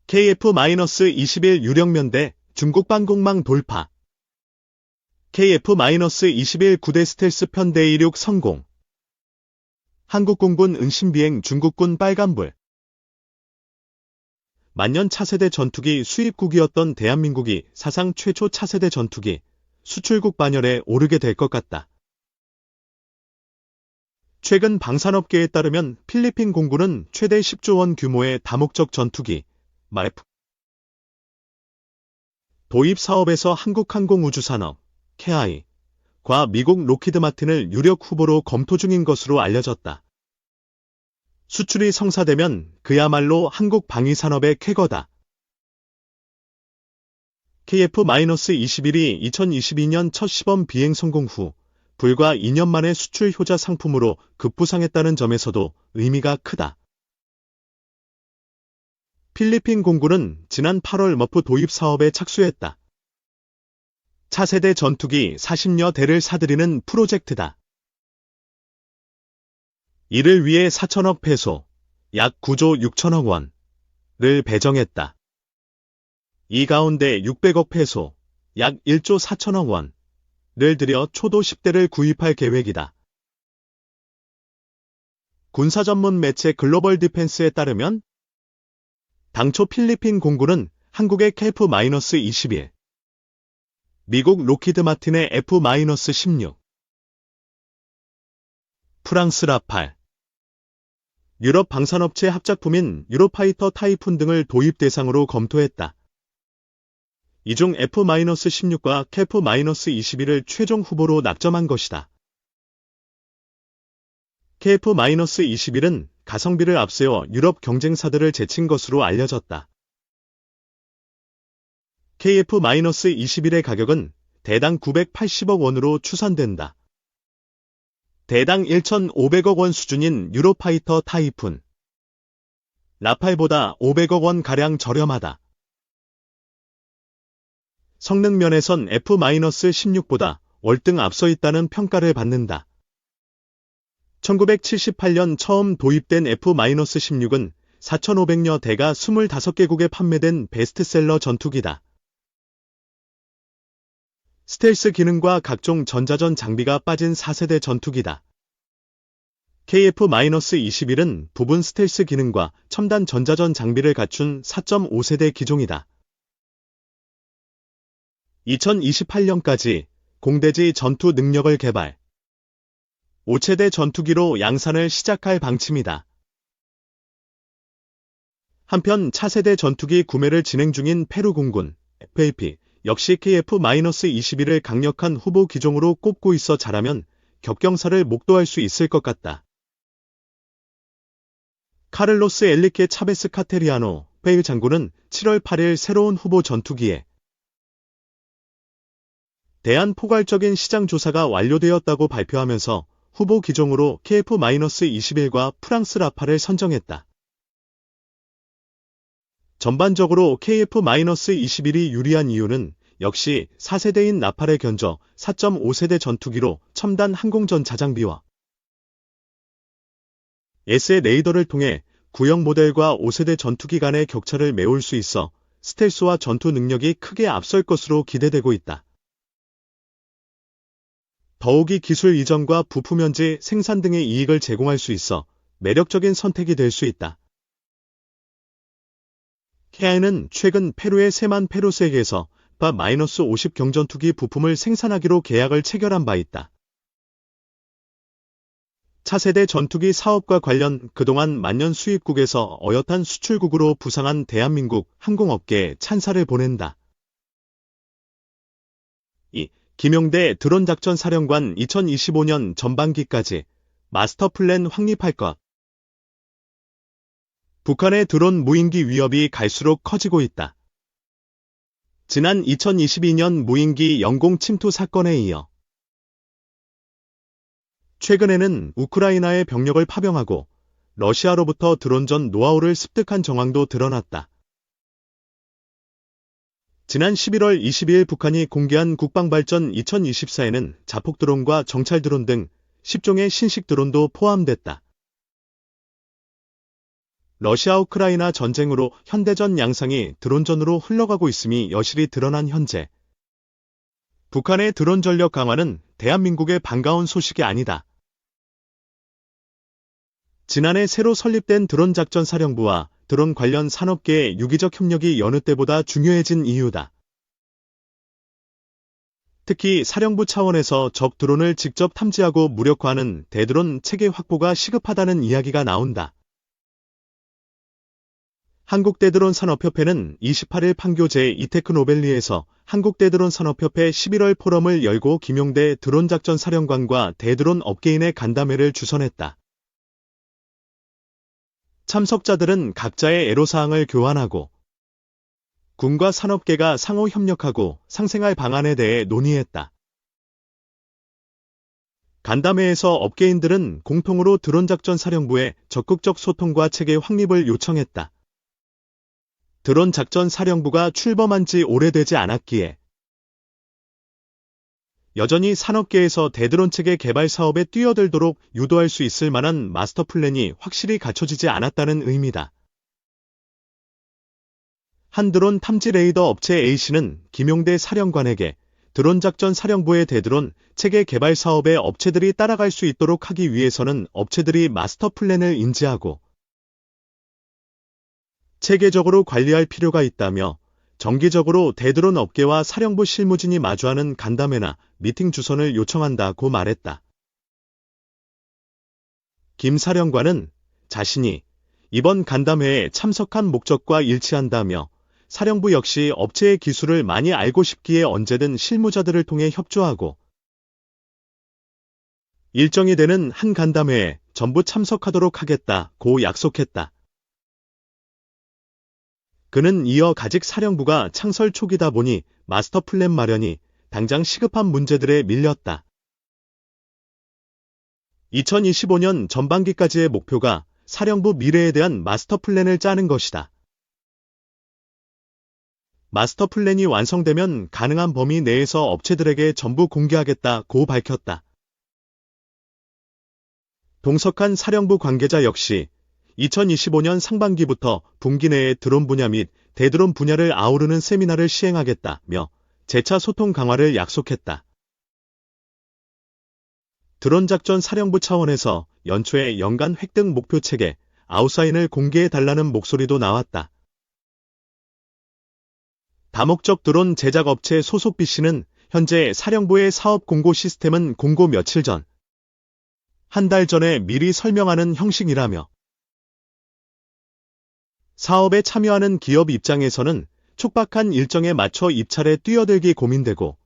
KF-21 유령면대 중국 방공망 돌파. KF-21 구대 스텔스 편 대26 성공. 한국공군 은신비행 중국군 빨간불. 만년 차세대 전투기 수입국이었던 대한민국이 사상 최초 차세대 전투기 수출국 반열에 오르게 될 것 같다. 최근 방산업계에 따르면 필리핀 공군은 최대 10조 원 규모의 다목적 전투기 MAF 도입 사업에서 한국항공우주산업 KAI과 미국 로키드 마틴을 유력 후보로 검토 중인 것으로 알려졌다. 수출이 성사되면 그야말로 한국 방위산업의 쾌거다. KF-21이 2022년 첫 시범 비행 성공 후 불과 2년 만에 수출 효자 상품으로 급부상했다는 점에서도 의미가 크다. 필리핀 공군은 지난 8월 머프 도입 사업에 착수했다. 차세대 전투기 40여 대를 사들이는 프로젝트다. 이를 위해 4천억 페소, 약 9조 6천억 원을 배정했다. 이 가운데 600억 페소, 약 1조 4천억 원을 들여 초도 10대를 구입할 계획이다. 군사 전문 매체 글로벌 디펜스에 따르면 당초 필리핀 공군은 한국의 KF-21, 미국 로키드 마틴의 F-16, 프랑스 라팔, 유럽 방산업체 합작품인 유로파이터 타이푼 등을 도입 대상으로 검토했다. 이 중 F-16과 KF-21을 최종 후보로 낙점한 것이다. KF-21은 가성비를 앞세워 유럽 경쟁사들을 제친 것으로 알려졌다. KF-21의 가격은 대당 980억 원으로 추산된다. 대당 1,500억 원 수준인 유로파이터 타이푼. 라팔보다 500억 원가량 저렴하다. 성능 면에선 F-16보다 월등 앞서 있다는 평가를 받는다. 1978년 처음 도입된 F-16은 4,500여 대가 25개국에 판매된 베스트셀러 전투기다. 스텔스 기능과 각종 전자전 장비가 빠진 4세대 전투기다. KF-21은 부분 스텔스 기능과 첨단 전자전 장비를 갖춘 4.5세대 기종이다. 2028년까지 공대지 전투 능력을 개발, 5체대 전투기로 양산을 시작할 방침이다. 한편 차세대 전투기 구매를 진행 중인 페루 공군 FAP 역시 KF-21을 강력한 후보 기종으로 꼽고 있어 잘하면 격경사를 목도할 수 있을 것 같다. 카를로스 엘리케 차베스 카테리아노 페일 장군은 7월 8일 새로운 후보 전투기에 대한 포괄적인 시장 조사가 완료되었다고 발표하면서 후보 기종으로 KF-21과 프랑스 라팔을 선정했다. 전반적으로 KF-21이 유리한 이유는 역시 4세대인 라팔에 견저 4.5세대 전투기로 첨단 항공전 자장비와 S의 레이더를 통해 구형 모델과 5세대 전투기 간의 격차를 메울 수 있어 스텔스와 전투 능력이 크게 앞설 것으로 기대되고 있다. 더욱이 기술 이전과 부품 현지 생산 등의 이익을 제공할 수 있어 매력적인 선택이 될 수 있다. KAI는 최근 페루의 세만 페루스에게서 바-50 경전투기 부품을 생산하기로 계약을 체결한 바 있다. 차세대 전투기 사업과 관련 그동안 만년 수입국에서 어엿한 수출국으로 부상한 대한민국 항공업계에 찬사를 보낸다. 김용대 드론작전사령관 2025년 전반기까지 마스터플랜 확립할 것. 북한의 드론 무인기 위협이 갈수록 커지고 있다. 지난 2022년 무인기 영공 침투 사건에 이어 최근에는 우크라이나의 병력을 파병하고 러시아로부터 드론전 노하우를 습득한 정황도 드러났다. 지난 11월 22일 북한이 공개한 국방발전 2024에는 자폭드론과 정찰드론 등 10종의 신식 드론도 포함됐다. 러시아 우크라이나 전쟁으로 현대전 양상이 드론전으로 흘러가고 있음이 여실히 드러난 현재, 북한의 드론 전력 강화는 대한민국의 반가운 소식이 아니다. 지난해 새로 설립된 드론 작전 사령부와 드론 관련 산업계의 유기적 협력이 여느 때보다 중요해진 이유다. 특히 사령부 차원에서 적 드론을 직접 탐지하고 무력화하는 대드론 체계 확보가 시급하다는 이야기가 나온다. 한국대드론산업협회는 28일 판교 제2테크 노벨리에서 한국대드론산업협회 11월 포럼을 열고 김용대 드론작전사령관과 대드론 업계인의 간담회를 주선했다. 참석자들은 각자의 애로사항을 교환하고 군과 산업계가 상호 협력하고 상생할 방안에 대해 논의했다. 간담회에서 업계인들은 공통으로 드론작전사령부의 적극적 소통과 체계 확립을 요청했다. 드론작전사령부가 출범한 지 오래되지 않았기에 여전히 산업계에서 대드론 체계 개발 사업에 뛰어들도록 유도할 수 있을 만한 마스터 플랜이 확실히 갖춰지지 않았다는 의미다. 한 드론 탐지 레이더 업체 A씨는 김용대 사령관에게 드론작전사령부의 대드론 체계 개발 사업에 업체들이 따라갈 수 있도록 하기 위해서는 업체들이 마스터 플랜을 인지하고 체계적으로 관리할 필요가 있다며 정기적으로 대드론 업계와 사령부 실무진이 마주하는 간담회나 미팅 주선을 요청한다고 말했다. 김 사령관은 자신이 이번 간담회에 참석한 목적과 일치한다며 사령부 역시 업체의 기술을 많이 알고 싶기에 언제든 실무자들을 통해 협조하고 일정이 되는 한 간담회에 전부 참석하도록 하겠다고 약속했다. 그는 이어 가직 사령부가 창설 초기다 보니 마스터 플랜 마련이 당장 시급한 문제들에 밀렸다. 2025년 전반기까지의 목표가 사령부 미래에 대한 마스터 플랜을 짜는 것이다. 마스터 플랜이 완성되면 가능한 범위 내에서 업체들에게 전부 공개하겠다고 밝혔다. 동석한 사령부 관계자 역시 2025년 상반기부터 분기 내에 드론 분야 및 대드론 분야를 아우르는 세미나를 시행하겠다며 재차 소통 강화를 약속했다. 드론작전 사령부 차원에서 연초에 연간 획득 목표 체계 아웃사인을 공개해달라는 목소리도 나왔다. 다목적 드론 제작업체 소속 B씨는 현재 사령부의 사업 공고 시스템은 공고 며칠 전, 한 달 전에 미리 설명하는 형식이라며 사업에 참여하는 기업 입장에서는 촉박한 일정에 맞춰 입찰에 뛰어들기 고민되고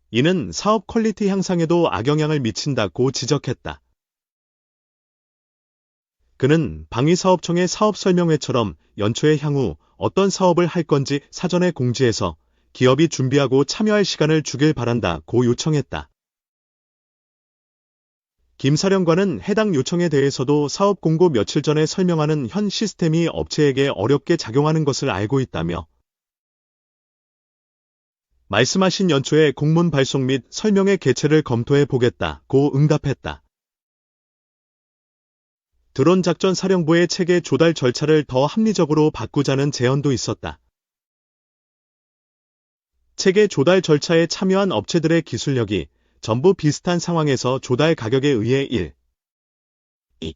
이는 사업 퀄리티 향상에도 악영향을 미친다고 지적했다. 그는 방위사업청의 사업설명회처럼 연초에 향후 어떤 사업을 할 건지 사전에 공지해서 기업이 준비하고 참여할 시간을 주길 바란다고 요청했다. 김 사령관은 해당 요청에 대해서도 사업 공고 며칠 전에 설명하는 현 시스템이 업체에게 어렵게 작용하는 것을 알고 있다며 말씀하신 연초에 공문 발송 및 설명회 개최를 검토해 보겠다고 응답했다. 드론작전사령부의 체계 조달 절차를 더 합리적으로 바꾸자는 제언도 있었다. 체계 조달 절차에 참여한 업체들의 기술력이 전부 비슷한 상황에서 조달 가격에 의해 1, 2,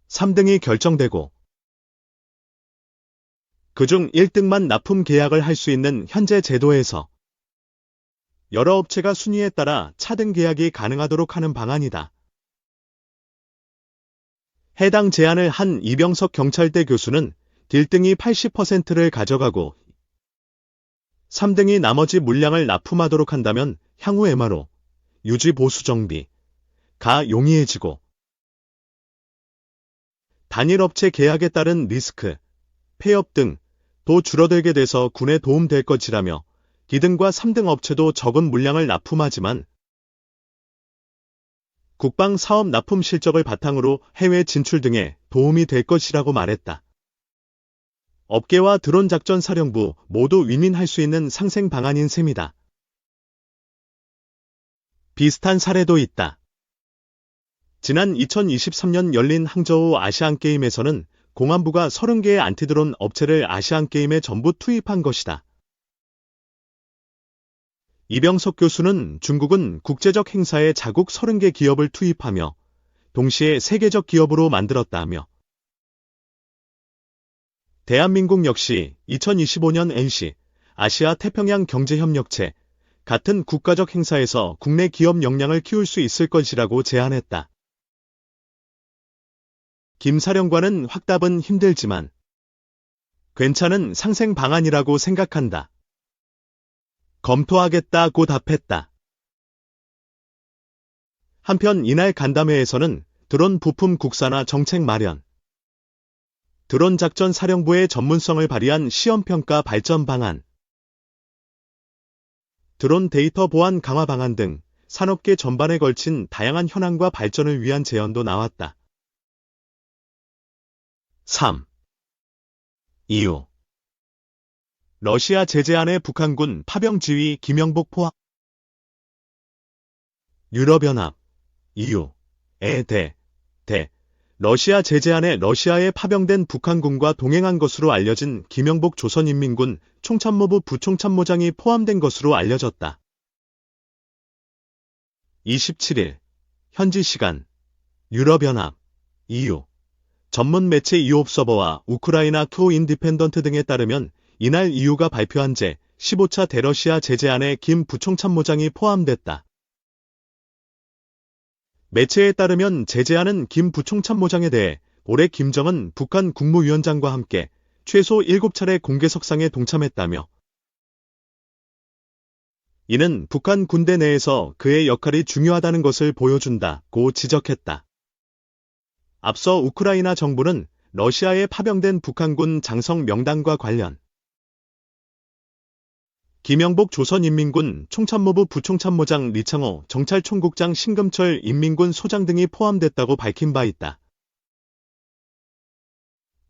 3등이 결정되고 그중 1등만 납품 계약을 할 수 있는 현재 제도에서 여러 업체가 순위에 따라 차등 계약이 가능하도록 하는 방안이다. 해당 제안을 한 이병석 경찰대 교수는 딜등이 80%를 가져가고 3등이 나머지 물량을 납품하도록 한다면 향후 MRO, 유지 보수 정비가 용이해지고 단일 업체 계약에 따른 리스크, 폐업 등도 줄어들게 돼서 군에 도움될 것이라며 기등과 3등 업체도 적은 물량을 납품하지만 국방 사업 납품 실적을 바탕으로 해외 진출 등에 도움이 될 것이라고 말했다. 업계와 드론작전사령부 모두 윈윈할 수 있는 상생 방안인 셈이다. 비슷한 사례도 있다. 지난 2023년 열린 항저우 아시안게임에서는 공안부가 30개의 안티드론 업체를 아시안게임에 전부 투입한 것이다. 이병석 교수는 중국은 국제적 행사에 자국 30개 기업을 투입하며 동시에 세계적 기업으로 만들었다며 대한민국 역시 2025년 NC 아시아 태평양 경제협력체 같은 국가적 행사에서 국내 기업 역량을 키울 수 있을 것이라고 제안했다. 김 사령관은 확답은 힘들지만 괜찮은 상생 방안이라고 생각한다. 검토하겠다고 답했다. 한편 이날 간담회에서는 드론 부품 국산화 정책 마련, 드론 작전 사령부의 전문성을 발휘한 시험평가 발전 방안, 드론 데이터 보안 강화 방안 등 산업계 전반에 걸친 다양한 현안과 발전을 위한 제언도 나왔다. 3. 이유 러시아 제재안에 북한군 파병 지휘 김영복 포함 유럽연합 EU에 러시아 제재안에 러시아에 파병된 북한군과 동행한 것으로 알려진 김영복 조선인민군 총참모부 부총참모장이 포함된 것으로 알려졌다. 27일 현지 시간 유럽연합 EU 전문 매체 이옵서버와 우크라이나 투 인디펜던트 등에 따르면 이날 EU가 발표한 제15차 대러시아 제재안에 김 부총참모장이 포함됐다. 매체에 따르면 제재안은 김 부총참모장에 대해 올해 김정은 북한 국무위원장과 함께 최소 7차례 공개석상에 동참했다며 이는 북한 군대 내에서 그의 역할이 중요하다는 것을 보여준다고 지적했다. 앞서 우크라이나 정부는 러시아에 파병된 북한군 장성 명단과 관련 김영복 조선인민군 총참모부 부총참모장 리창호 정찰총국장 신금철 인민군 소장 등이 포함됐다고 밝힌 바 있다.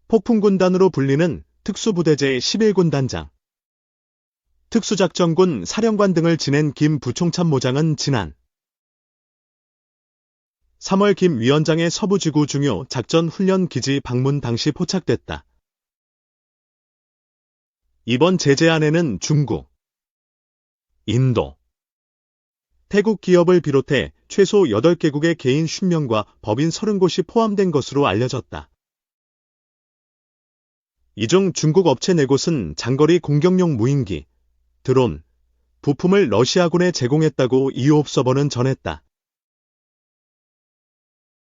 폭풍군단으로 불리는 특수부대 제11군단장, 특수작전군 사령관 등을 지낸 김 부총참모장은 지난 3월 김 위원장의 서부지구 중요 작전훈련기지 방문 당시 포착됐다. 이번 제재안에는 중국, 인도, 태국 기업을 비롯해 최소 8개국의 개인 50명과 법인 30곳이 포함된 것으로 알려졌다. 이 중 중국 업체 4곳은 장거리 공격용 무인기, 드론, 부품을 러시아군에 제공했다고 이옵서버는 전했다.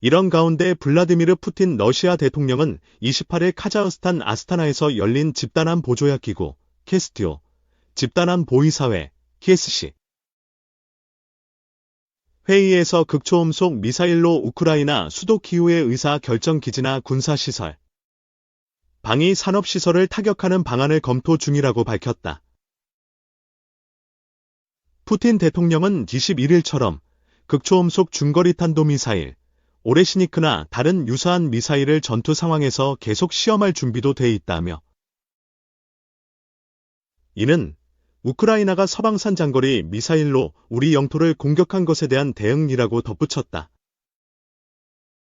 이런 가운데 블라디미르 푸틴 러시아 대통령은 28일 카자흐스탄 아스타나에서 열린 집단안 보조약 기구, 캐스티오, 집단안 보위사회, KSC 회의에서 극초음속 미사일로 우크라이나 수도 키우의 의사 결정 기지나 군사시설, 방위 산업시설을 타격하는 방안을 검토 중이라고 밝혔다. 푸틴 대통령은 21일처럼 극초음속 중거리 탄도미사일, 오레시니크나 다른 유사한 미사일을 전투 상황에서 계속 시험할 준비도 돼 있다며 이는 우크라이나가 서방산 장거리 미사일로 우리 영토를 공격한 것에 대한 대응이라고 덧붙였다.